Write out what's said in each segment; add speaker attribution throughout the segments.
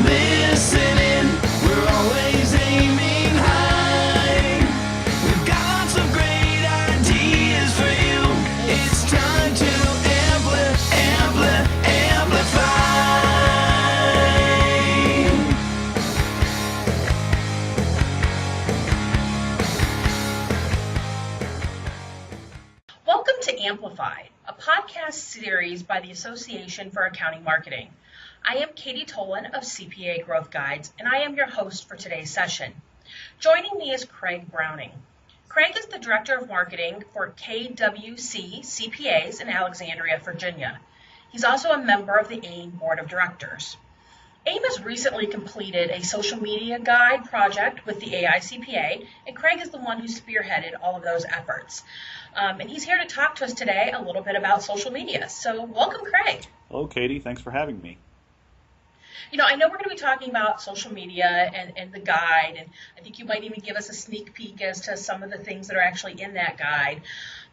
Speaker 1: Listening, we're always aiming high. We've got lots of great ideas for you. It's time to amplify.
Speaker 2: Welcome to Amplify, a podcast series by the Association for Accounting Marketing. I am Katie Tolin of CPA Growth Guides, and I am your host for today's session. Joining me is Craig Browning. Craig is the Director of Marketing for KWC CPAs in Alexandria, Virginia. He's also a member of the AIM Board of Directors. AIM has recently completed a social media guide project with the AICPA, and Craig is the one who spearheaded all of those efforts. And he's here to talk to us today a little bit about social media. So welcome, Craig.
Speaker 3: Hello, Katie. Thanks for having me.
Speaker 2: You know, I know we're going to be talking about social media and the guide, and I think you might even give us a sneak peek as to some of the things that are actually in that guide.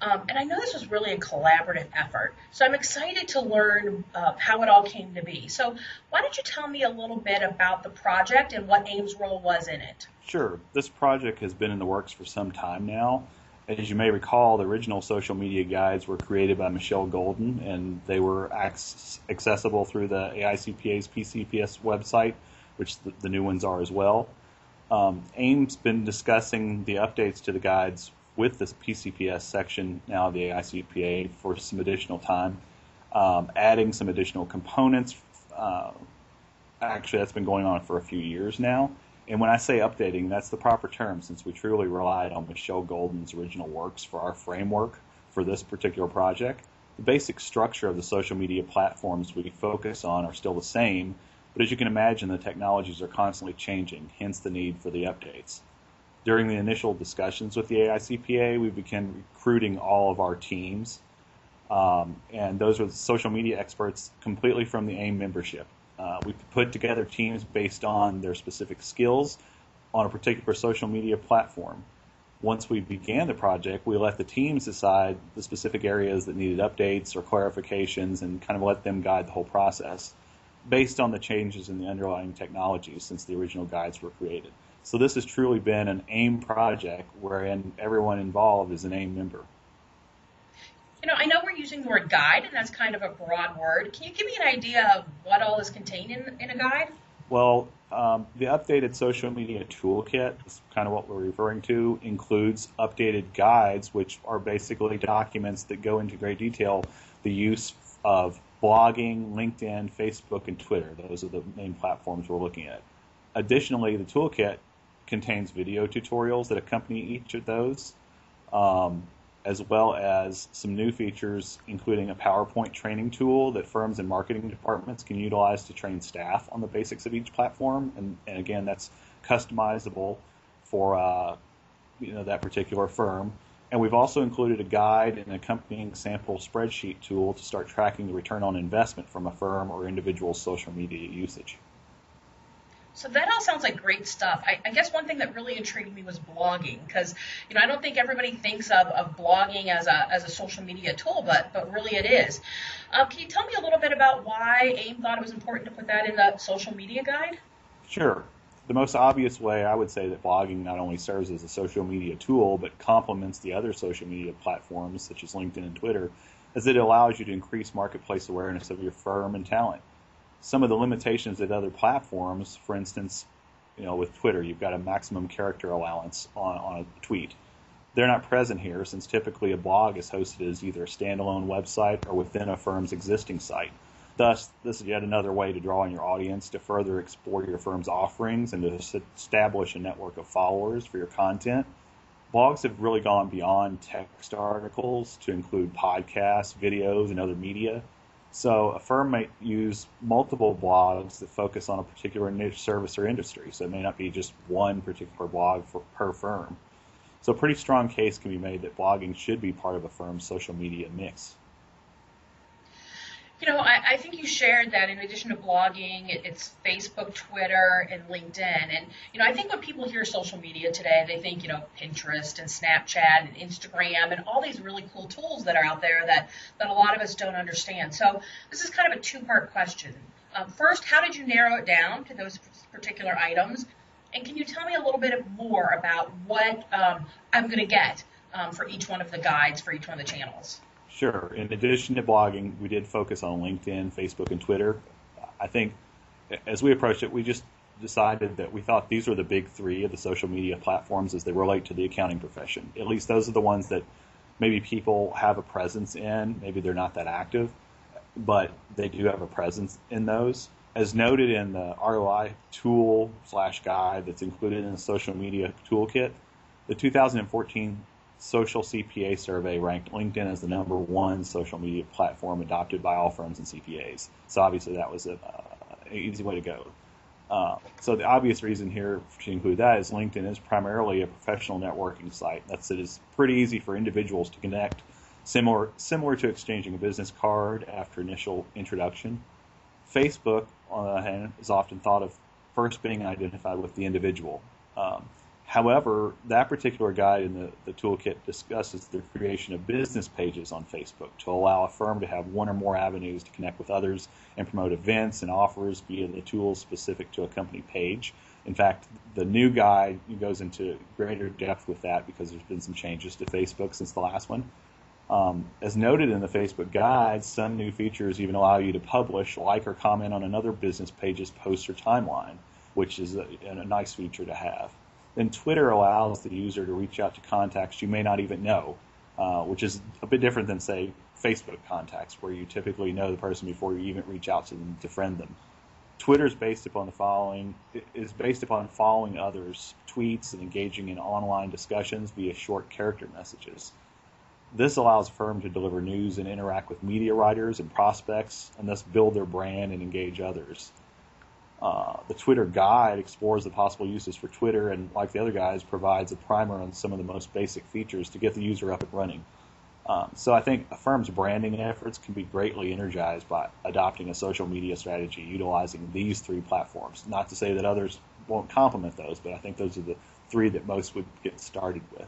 Speaker 2: And I know this was really a collaborative effort, so I'm excited to learn how it all came to be. So why don't you tell me a little bit about the project and what AIM's role was in it?
Speaker 3: Sure. This project has been in the works for some time now. As you may recall, the original social media guides were created by Michelle Golden, and they were accessible through the AICPA's PCPS website, which the new ones are as well. AIM's been discussing the updates to the guides with this PCPS section now of the AICPA for some additional time, adding some additional components. Actually, that's been going on for a few years now. And when I say updating, that's the proper term, since we truly relied on Michelle Golden's original works for our framework for this particular project. The basic structure of the social media platforms we focus on are still the same, but as you can imagine, the technologies are constantly changing, hence the need for the updates. During the initial discussions with the AICPA, we began recruiting all of our teams, and those were social media experts completely from the AIM membership. We put together teams based on their specific skills on a particular social media platform. Once we began the project, we let the teams decide the specific areas that needed updates or clarifications and kind of let them guide the whole process based on the changes in the underlying technologies since the original guides were created. So this has truly been an AIM project wherein everyone involved is an AIM member.
Speaker 2: You know, I know we're using the word guide, and that's kind of a broad word. Can you give me an idea of what all is contained in a guide?
Speaker 3: Well, the updated social media toolkit is kind of what we're referring to, includes updated guides, which are basically documents that go into great detail the use of blogging, LinkedIn, Facebook, and Twitter. Those are the main platforms we're looking at. Additionally, the toolkit contains video tutorials that accompany each of those, as well as some new features, including a PowerPoint training tool that firms and marketing departments can utilize to train staff on the basics of each platform. And again, that's customizable for that particular firm. And we've also included a guide and accompanying sample spreadsheet tool to start tracking the return on investment from a firm or individual social media usage.
Speaker 2: So that all sounds like great stuff. I guess one thing that really intrigued me was blogging, because I don't think everybody thinks of blogging as a social media tool, but really it is. Can you tell me a little bit about why AIM thought it was important to put that in the social media guide?
Speaker 3: Sure. The most obvious way I would say that blogging not only serves as a social media tool, but complements the other social media platforms such as LinkedIn and Twitter, is that it allows you to increase marketplace awareness of your firm and talent. Some of the limitations of other platforms, for instance, with Twitter, you've got a maximum character allowance on a tweet. They're not present here since typically a blog is hosted as either a standalone website or within a firm's existing site. Thus, this is yet another way to draw on your audience to further explore your firm's offerings and to establish a network of followers for your content. Blogs have really gone beyond text articles to include podcasts, videos, and other media. So a firm might use multiple blogs that focus on a particular niche service or industry. So it may not be just one particular blog per firm. So a pretty strong case can be made that blogging should be part of a firm's social media mix.
Speaker 2: I think you shared that in addition to blogging, it's Facebook, Twitter, and LinkedIn. And, I think when people hear social media today, they think, Pinterest and Snapchat and Instagram and all these really cool tools that are out there that a lot of us don't understand. So this is kind of a two-part question. First, how did you narrow it down to those particular items? And can you tell me a little bit more about what I'm going to get for each one of the guides, for each one of the channels?
Speaker 3: Sure. In addition to blogging, we did focus on LinkedIn, Facebook, and Twitter. I think as we approached it, we just decided that we thought these were the big three of the social media platforms as they relate to the accounting profession. At least those are the ones that maybe people have a presence in. Maybe they're not that active, but they do have a presence in those. As noted in the ROI tool/guide that's included in the social media toolkit, the 2014 Social CPA survey ranked LinkedIn as the #1 social media platform adopted by all firms and CPAs. So obviously that was an easy way to go. So the obvious reason here to include that is LinkedIn is primarily a professional networking site. It is pretty easy for individuals to connect, similar to exchanging a business card after initial introduction. Facebook, on the other hand, is often thought of first being identified with the individual. However, that particular guide in the toolkit discusses the creation of business pages on Facebook to allow a firm to have one or more avenues to connect with others and promote events and offers via the tools specific to a company page. In fact, the new guide goes into greater depth with that because there's been some changes to Facebook since the last one. As noted in the Facebook guide, some new features even allow you to publish, like, or comment on another business page's post or timeline, which is a nice feature to have. Then Twitter allows the user to reach out to contacts you may not even know, which is a bit different than, say, Facebook contacts, where you typically know the person before you even reach out to them to friend them. Twitter is based upon following others' tweets and engaging in online discussions via short character messages. This allows a firm to deliver news and interact with media writers and prospects, and thus build their brand and engage others. The Twitter guide explores the possible uses for Twitter, and like the other guides, provides a primer on some of the most basic features to get the user up and running. So I think a firm's branding efforts can be greatly energized by adopting a social media strategy utilizing these three platforms. Not to say that others won't complement those, but I think those are the three that most would get started with.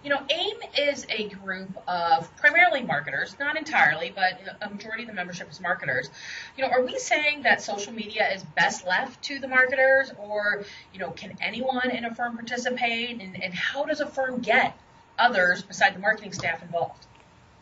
Speaker 2: You know, AIM is a group of primarily marketers, not entirely, but a majority of the membership is marketers. You know, are we saying that social media is best left to the marketers, or, you know, can anyone in a firm participate, and how does a firm get others beside the marketing staff involved?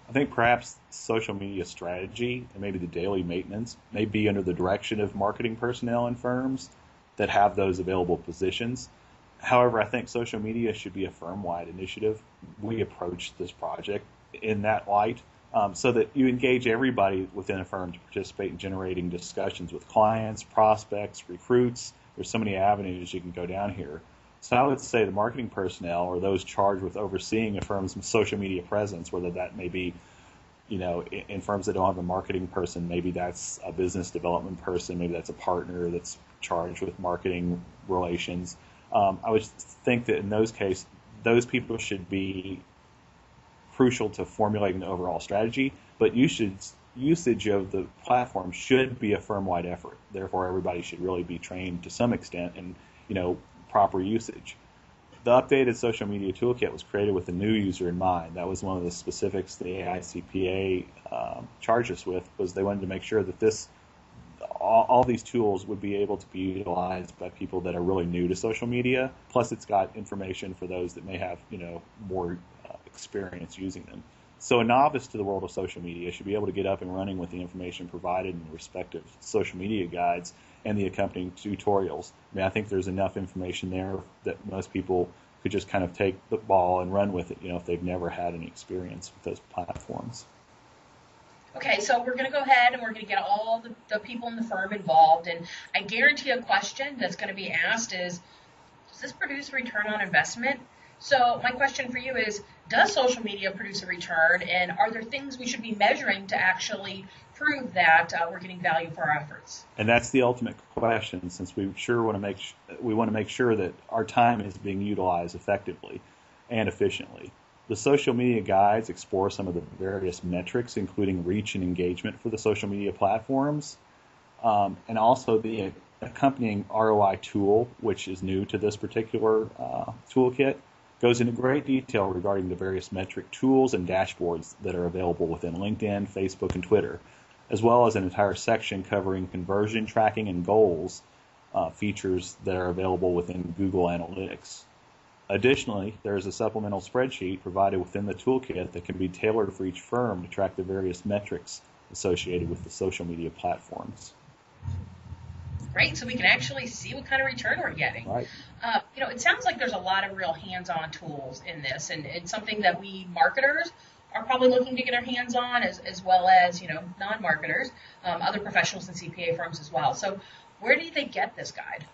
Speaker 3: I think perhaps social media strategy and maybe the daily maintenance may be under the direction of marketing personnel in firms that have those available positions. However, I think social media should be a firm-wide initiative. We approach this project in that light, so that you engage everybody within a firm to participate in generating discussions with clients, prospects, recruits. There's so many avenues you can go down here. So I would say the marketing personnel, or those charged with overseeing a firm's social media presence, whether that may be, you know, in firms that don't have a marketing person, maybe that's a business development person, maybe that's a partner that's charged with marketing relations. I would think that in those cases, those people should be crucial to formulating the overall strategy, but usage of the platform should be a firm-wide effort. Therefore, everybody should really be trained to some extent in, you know, proper usage. The updated social media toolkit was created with the new user in mind. That was one of the specifics the AICPA charged us with, was they wanted to make sure that all these tools would be able to be utilized by people that are really new to social media. Plus, it's got information for those that may have, you know, more experience using them. So a novice to the world of social media should be able to get up and running with the information provided in the respective social media guides and the accompanying tutorials. I mean, I think there's enough information there that most people could just kind of take the ball and run with it, you know, if they've never had any experience with those platforms.
Speaker 2: Okay, so we're going to go ahead and we're going to get all the people in the firm involved, and I guarantee a question that's going to be asked is, does this produce a return on investment? So my question for you is, does social media produce a return, and are there things we should be measuring to actually prove that we're getting value for our efforts?
Speaker 3: And that's the ultimate question, since we want to make sure that our time is being utilized effectively and efficiently. The social media guides explore some of the various metrics, including reach and engagement for the social media platforms, and also the accompanying ROI tool, which is new to this particular toolkit, goes into great detail regarding the various metric tools and dashboards that are available within LinkedIn, Facebook, and Twitter. as well as an entire section covering conversion tracking and goals features that are available within Google Analytics. Additionally, there is a supplemental spreadsheet provided within the toolkit that can be tailored for each firm to track the various metrics associated with the social media platforms.
Speaker 2: Great, so we can actually see what kind of return we're getting.
Speaker 3: Right.
Speaker 2: It sounds like there's a lot of real hands-on tools in this, and it's something that we marketers are probably looking to get our hands on, as well as non-marketers, other professionals and CPA firms as well. So where do they get this guide?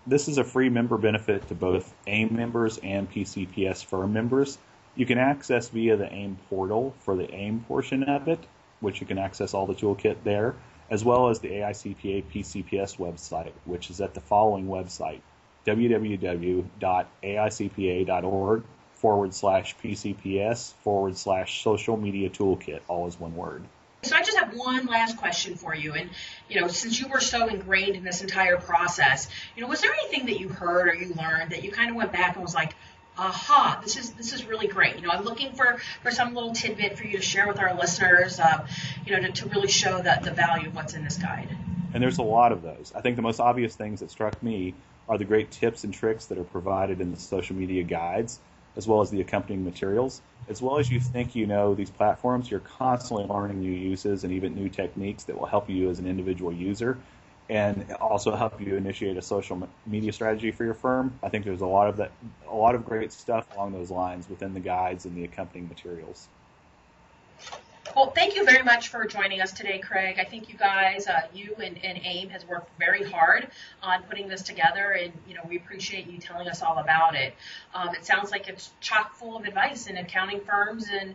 Speaker 3: This is a free member benefit to both AIM members and PCPS firm members. You can access via the AIM portal for the AIM portion of it, which you can access all the toolkit there, as well as the AICPA PCPS website, which is at the following website, www.aicpa.org/PCPS/social media toolkit, all is one word.
Speaker 2: So I just have one last question for you. And, since you were so ingrained in this entire process, was there anything that you heard or you learned that you kind of went back and was like, aha, this is really great. I'm looking for some little tidbit for you to share with our listeners, to really show the value of what's in this guide.
Speaker 3: And there's a lot of those. I think the most obvious things that struck me are the great tips and tricks that are provided in the social media guides, as well as the accompanying materials. As well as you think you know these platforms, you're constantly learning new uses and even new techniques that will help you as an individual user and also help you initiate a social media strategy for your firm. I think there's a lot of great stuff along those lines within the guides and the accompanying materials.
Speaker 2: Well, thank you very much for joining us today, Craig. I think you guys, you and AIM has worked very hard on putting this together, and we appreciate you telling us all about it. It sounds like it's chock full of advice, and accounting firms and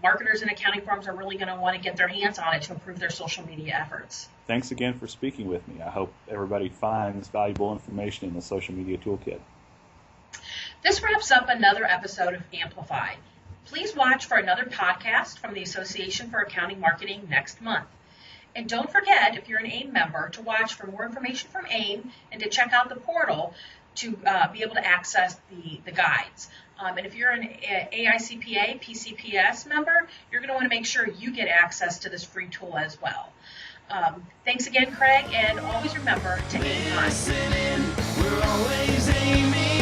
Speaker 2: marketers and accounting firms are really going to want to get their hands on it to improve their social media efforts.
Speaker 3: Thanks again for speaking with me. I hope everybody finds valuable information in the social media toolkit.
Speaker 2: This wraps up another episode of Amplify. Please watch for another podcast from the Association for Accounting Marketing next month. And don't forget, if you're an AIM member, to watch for more information from AIM and to check out the portal to be able to access the guides. And if you're an AICPA, PCPS member, you're going to want to make sure you get access to this free tool as well. Thanks again, Craig, and always remember to aim high.
Speaker 1: We're always aiming